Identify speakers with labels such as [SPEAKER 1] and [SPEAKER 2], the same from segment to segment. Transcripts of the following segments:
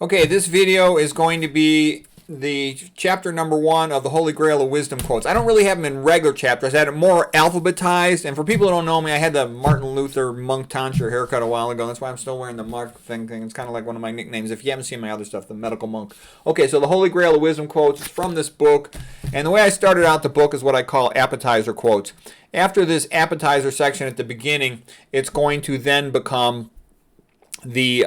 [SPEAKER 1] Okay, this video is going to be the chapter number 1 of the Holy Grail of Wisdom Quotes. I don't really have them in regular chapters. I had it more alphabetized. And for people who don't know me, I had the Martin Luther monk tonsure haircut a while ago. That's why I'm still wearing the monk thing. It's kind of like one of my nicknames. If you haven't seen my other stuff, the medical monk. Okay, so the Holy Grail of Wisdom Quotes is from this book. And the way I started out the book is what I call appetizer quotes. After this appetizer section at the beginning, it's going to then become the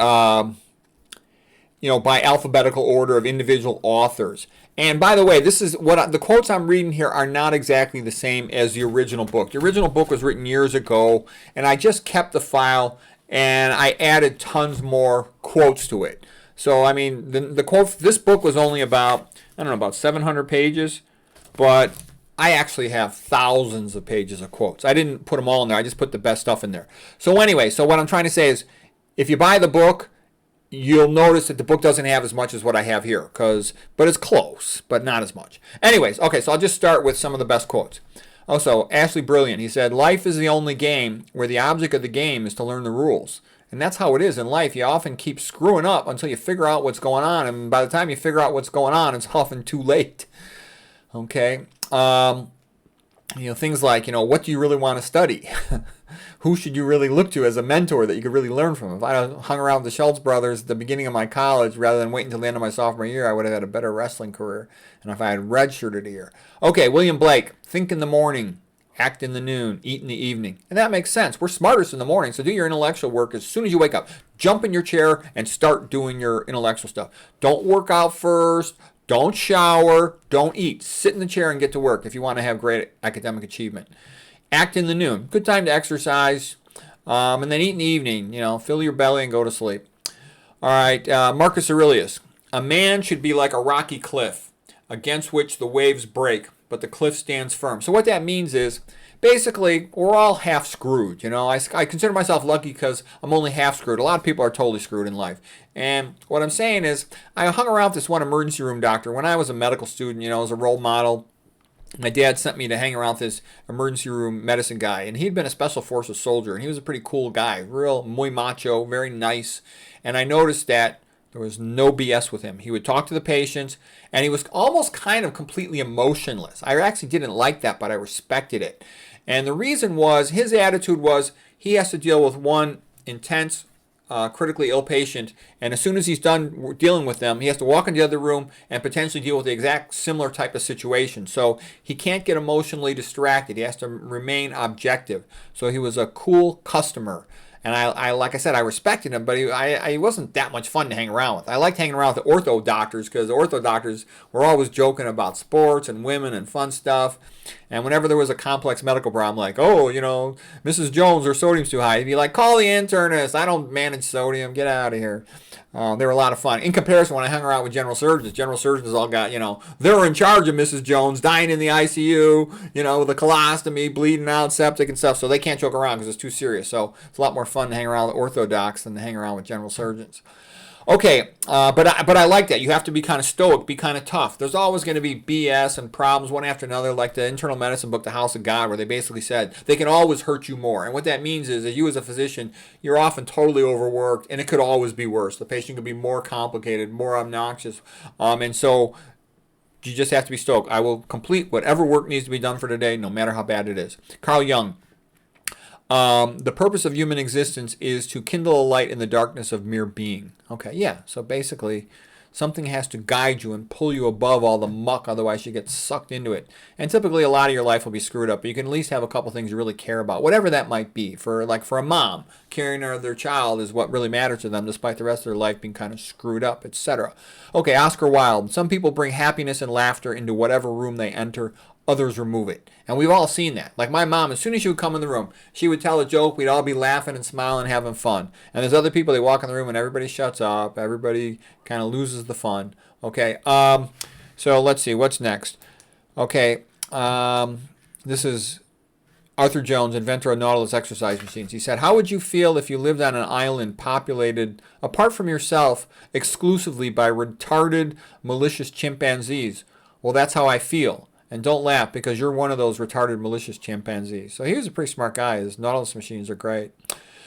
[SPEAKER 1] by alphabetical order of individual authors. And by the way, this is the quotes I'm reading here are not exactly the same as the original book. The original book was written years ago, and I just kept the file and I added tons more quotes to it. So I mean, the quote. This book was only about about 700 pages, but I actually have thousands of pages of quotes. I didn't put them all in there. I just put the best stuff in there. So anyway, so what I'm trying to say is, if you buy the book, you'll notice that the book doesn't have as much as what I have here, but it's close, but not as much. Anyways, okay, so I'll just start with some of the best quotes. Also, Ashley Brilliant, he said, "Life is the only game where the object of the game is to learn the rules." And that's how it is in life. You often keep screwing up until you figure out what's going on, and by the time you figure out what's going on, it's often too late. Okay? Things like, what do you really want to study? Who should you really look to as a mentor that you could really learn from? If I hung around with the Schultz brothers at the beginning of my college rather than waiting until the end of my sophomore year, I would have had a better wrestling career. And if I had redshirted a year. Okay, William Blake, think in the morning, act in the noon, eat in the evening. And that makes sense. We're smartest in the morning, so do your intellectual work as soon as you wake up. Jump in your chair and start doing your intellectual stuff. Don't work out first. Don't shower. Don't eat. Sit in the chair and get to work if you want to have great academic achievement. Act in the noon. Good time to exercise. And then eat in the evening. Fill your belly and go to sleep. All right. Marcus Aurelius. A man should be like a rocky cliff against which the waves break, but the cliff stands firm. So what that means is, basically, we're all half screwed. I consider myself lucky because I'm only half screwed. A lot of people are totally screwed in life. And what I'm saying is, I hung around with this one emergency room doctor when I was a medical student, as a role model. My dad sent me to hang around with this emergency room medicine guy, and he'd been a special forces soldier, and he was a pretty cool guy, real muy macho, very nice. And I noticed that there was no BS with him. He would talk to the patients, and he was almost kind of completely emotionless. I actually didn't like that, but I respected it. And the reason was, his attitude was, he has to deal with one intense, critically ill patient, and as soon as he's done dealing with them, he has to walk into the other room and potentially deal with the exact similar type of situation. So he can't get emotionally distracted. He has to remain objective. So he was a cool customer. And I like I said, I respected him, but he wasn't that much fun to hang around with. I liked hanging around with the ortho doctors because the ortho doctors were always joking about sports and women and fun stuff. And whenever there was a complex medical problem, like, Mrs. Jones, her sodium's too high, he'd be like, call the internist. I don't manage sodium. Get out of here. They were a lot of fun. In comparison, when I hung around with general surgeons all got, they're in charge of Mrs. Jones, dying in the ICU, with a colostomy, bleeding out, septic and stuff. So they can't joke around because it's too serious. So it's a lot more fun to hang around with orthodox than to hang around with general surgeons. Okay, but I like that. You have to be kind of stoic, be kind of tough. There's always going to be BS and problems one after another, like the internal medicine book, The House of God, where they basically said they can always hurt you more. And what that means is that you as a physician, you're often totally overworked, and it could always be worse. The patient could be more complicated, more obnoxious, and so you just have to be stoic. I will complete whatever work needs to be done for today, no matter how bad it is. Carl Jung. The purpose of human existence is to kindle a light in the darkness of mere being. Okay, yeah, so basically something has to guide you and pull you above all the muck, otherwise you get sucked into it. And typically a lot of your life will be screwed up, but you can at least have a couple things you really care about, whatever that might be. For a mom, caring for their child is what really matters to them, despite the rest of their life being kind of screwed up, etc. Okay, Oscar Wilde. Some people bring happiness and laughter into whatever room they enter. Others remove it. And we've all seen that. Like my mom, as soon as she would come in the room, she would tell a joke, we'd all be laughing and smiling and having fun. And there's other people, they walk in the room and everybody shuts up, everybody kind of loses the fun. Okay, so let's see, what's next? Okay, this is Arthur Jones, inventor of Nautilus exercise machines. He said, how would you feel if you lived on an island populated, apart from yourself, exclusively by retarded, malicious chimpanzees? Well, that's how I feel. And don't laugh because you're one of those retarded, malicious chimpanzees. So he was a pretty smart guy. His Nautilus machines are great.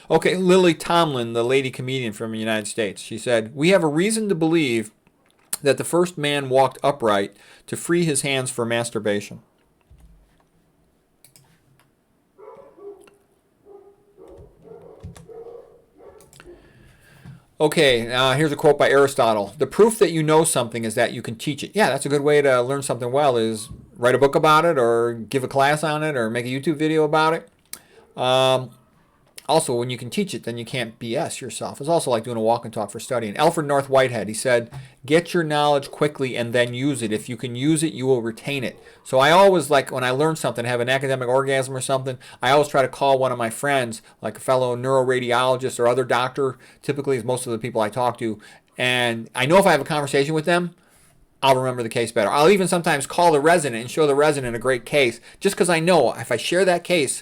[SPEAKER 1] Okay, Lily Tomlin, the lady comedian from the United States, she said, "We have a reason to believe that the first man walked upright to free his hands for masturbation." Okay, here's a quote by Aristotle. "The proof that you know something is that you can teach it." Yeah, that's a good way to learn something well, is write a book about it or give a class on it or make a YouTube video about it. Um, Also, when you can teach it, then you can't BS yourself. It's also like doing a walk and talk for studying. Alfred North Whitehead, he said, "Get your knowledge quickly and then use it. If you can use it, you will retain it." So I always, like, when I learn something, have an academic orgasm or something, I always try to call one of my friends, like a fellow neuroradiologist or other doctor, typically is most of the people I talk to. And I know if I have a conversation with them, I'll remember the case better. I'll even sometimes call the resident and show the resident a great case, just because I know if I share that case,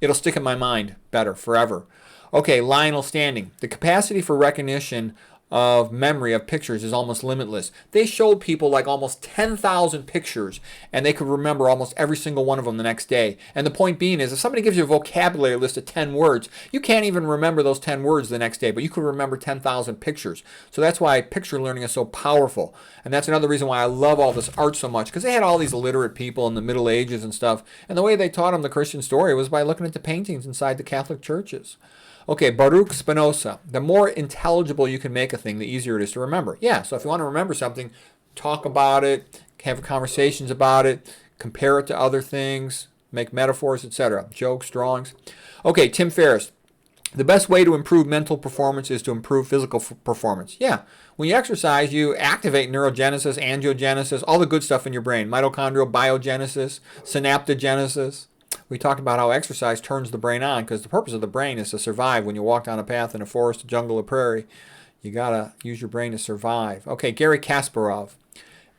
[SPEAKER 1] it'll stick in my mind better forever. Okay, Lionel Standing. "The capacity for recognition of memory of pictures is almost limitless." They showed people like almost 10,000 pictures, and they could remember almost every single one of them the next day. And the point being is, if somebody gives you a vocabulary list of 10 words, you can't even remember those 10 words the next day, but you could remember 10,000 pictures. So that's why picture learning is so powerful. And that's another reason why I love all this art so much, because they had all these illiterate people in the Middle Ages and stuff, and the way they taught them the Christian story was by looking at the paintings inside the Catholic churches. Okay, Baruch Spinoza. "The more intelligible you can make a thing, the easier it is to remember." Yeah, so if you want to remember something, talk about it, have conversations about it, compare it to other things, make metaphors, etc., jokes, drawings. Okay, Tim Ferriss. "The best way to improve mental performance is to improve physical performance." Yeah, when you exercise, you activate neurogenesis, angiogenesis, all the good stuff in your brain, mitochondrial biogenesis, synaptogenesis. We talked about how exercise turns the brain on, because the purpose of the brain is to survive. When you walk down a path in a forest, a jungle, a prairie, you got to use your brain to survive. Okay, Garry Kasparov.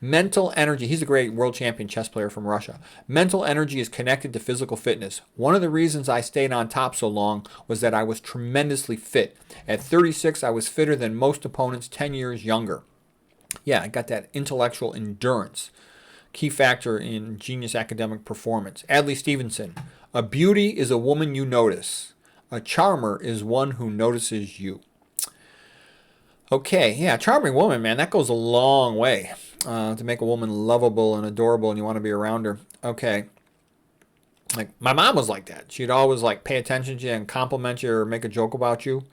[SPEAKER 1] "Mental energy," he's a great world champion chess player from Russia. "Mental energy is connected to physical fitness. One of the reasons I stayed on top so long was that I was tremendously fit. At 36, I was fitter than most opponents 10 years younger." Yeah, I got that intellectual endurance. Key factor in genius academic performance. Adlai Stevenson. "A beauty is a woman you notice. A charmer is one who notices you." Okay, yeah, charming woman, man, that goes a long way to make a woman lovable and adorable, and you want to be around her. Okay, like my mom was like that. She'd always like pay attention to you and compliment you or make a joke about you.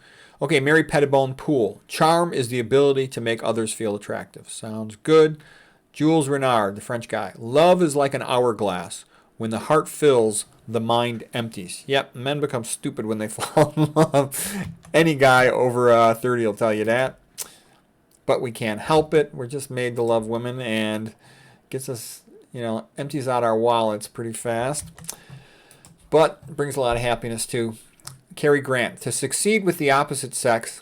[SPEAKER 1] Okay, Mary Pettibone Poole. "Charm is the ability to make others feel attractive." Sounds good. Jules Renard, the French guy. "Love is like an hourglass. When the heart fills, the mind empties." Yep, men become stupid when they fall in love. Any guy over 30 will tell you that. But we can't help it. We're just made to love women, and gets us, empties out our wallets pretty fast. But brings a lot of happiness too. Cary Grant. "To succeed with the opposite sex,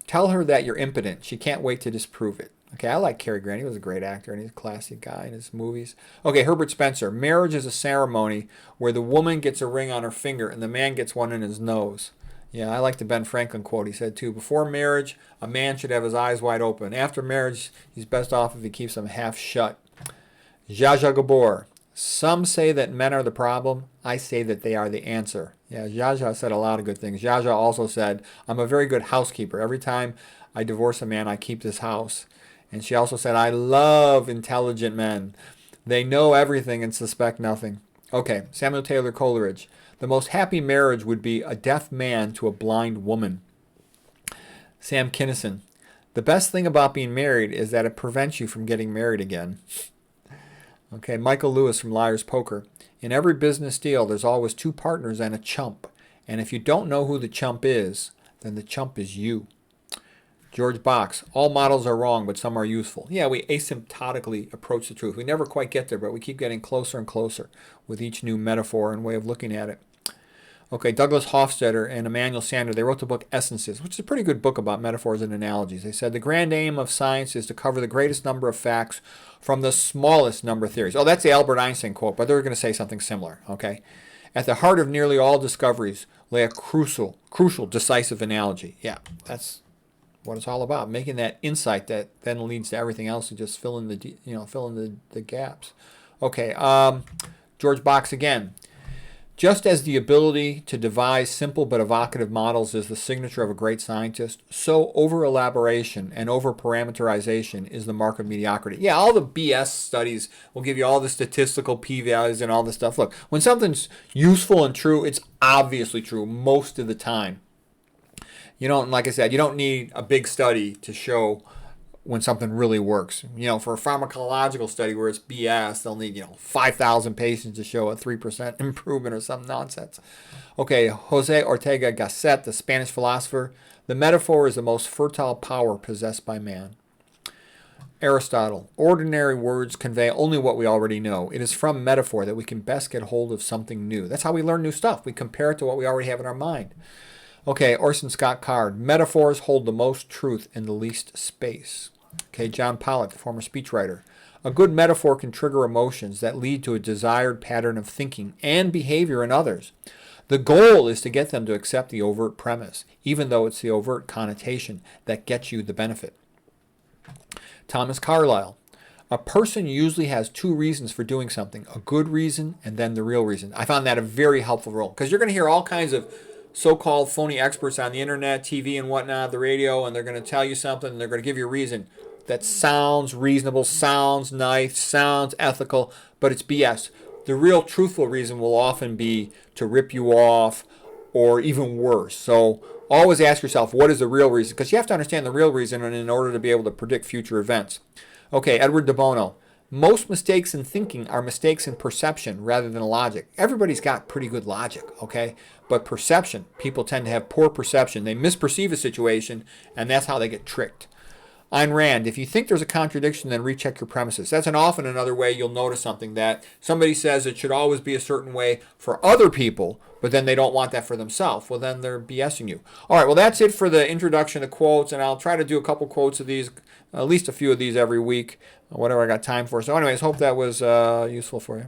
[SPEAKER 1] tell her that you're impotent. She can't wait to disprove it." Okay, I like Cary Grant. He was a great actor, and he's a classy guy in his movies. Okay, Herbert Spencer. "Marriage is a ceremony where the woman gets a ring on her finger and the man gets one in his nose." Yeah, I like the Ben Franklin quote. He said, too, "Before marriage, a man should have his eyes wide open. After marriage, he's best off if he keeps them half shut." Zsa Zsa Gabor. "Some say that men are the problem. I say that they are the answer." Yeah, Zsa Zsa said a lot of good things. Zsa Zsa also said, "I'm a very good housekeeper. Every time I divorce a man, I keep this house." And she also said, "I love intelligent men. They know everything and suspect nothing." Okay, Samuel Taylor Coleridge. "The most happy marriage would be a deaf man to a blind woman." Sam Kinison. "The best thing about being married is that it prevents you from getting married again." Okay, Michael Lewis from Liar's Poker. "In every business deal, there's always two partners and a chump. And if you don't know who the chump is, then the chump is you." George Box. "All models are wrong, but some are useful." Yeah, we asymptotically approach the truth. We never quite get there, but we keep getting closer and closer with each new metaphor and way of looking at it. Okay, Douglas Hofstadter and Emmanuel Sander, they wrote the book Essences, which is a pretty good book about metaphors and analogies. They said, "The grand aim of science is to cover the greatest number of facts from the smallest number of theories." Oh, that's the Albert Einstein quote, but they're going to say something similar, okay? "At the heart of nearly all discoveries lay a crucial, decisive analogy." Yeah, that's what it's all about, making that insight that then leads to everything else, to just fill in the gaps. Okay, George Box again. Just as the ability to devise simple but evocative models is the signature of a great scientist, so over-elaboration and over-parameterization is the mark of mediocrity. Yeah, all the BS studies will give you all the statistical p-values and all this stuff. Look, when something's useful and true, it's obviously true most of the time. You don't, like I said, you don't need a big study to show when something really works. For a pharmacological study where it's BS, they'll need, 5,000 patients to show a 3% improvement or some nonsense. Okay, Jose Ortega Gasset, the Spanish philosopher, the metaphor is the most fertile power possessed by man. Aristotle, ordinary words convey only what we already know. It is from metaphor that we can best get hold of something new. That's how we learn new stuff. We compare it to what we already have in our mind. Okay, Orson Scott Card, metaphors hold the most truth in the least space. Okay, John Pollock, the former speechwriter. A good metaphor can trigger emotions that lead to a desired pattern of thinking and behavior in others. The goal is to get them to accept the overt premise, even though it's the overt connotation that gets you the benefit. Thomas Carlyle. A person usually has two reasons for doing something, a good reason and then the real reason. I found that a very helpful role because you're going to hear all kinds of so-called phony experts on the internet, TV and whatnot, the radio, and they're going to tell you something and they're going to give you a reason that sounds reasonable, sounds nice, sounds ethical, but it's BS. The real truthful reason will often be to rip you off or even worse. So always ask yourself, what is the real reason? Because you have to understand the real reason in order to be able to predict future events. Okay, Edward de Bono. Most mistakes in thinking are mistakes in perception rather than logic. Everybody's got pretty good logic, okay? But perception, people tend to have poor perception. They misperceive a situation, and that's how they get tricked. Ayn Rand, if you think there's a contradiction, then recheck your premises. That's often another way you'll notice something, that somebody says it should always be a certain way for other people, but then they don't want that for themselves. Well, then they're BSing you. All right, well, that's it for the introduction to quotes, and I'll try to do a couple quotes of these, at least a few of these every week, whatever I got time for. So anyways, hope that was useful for you.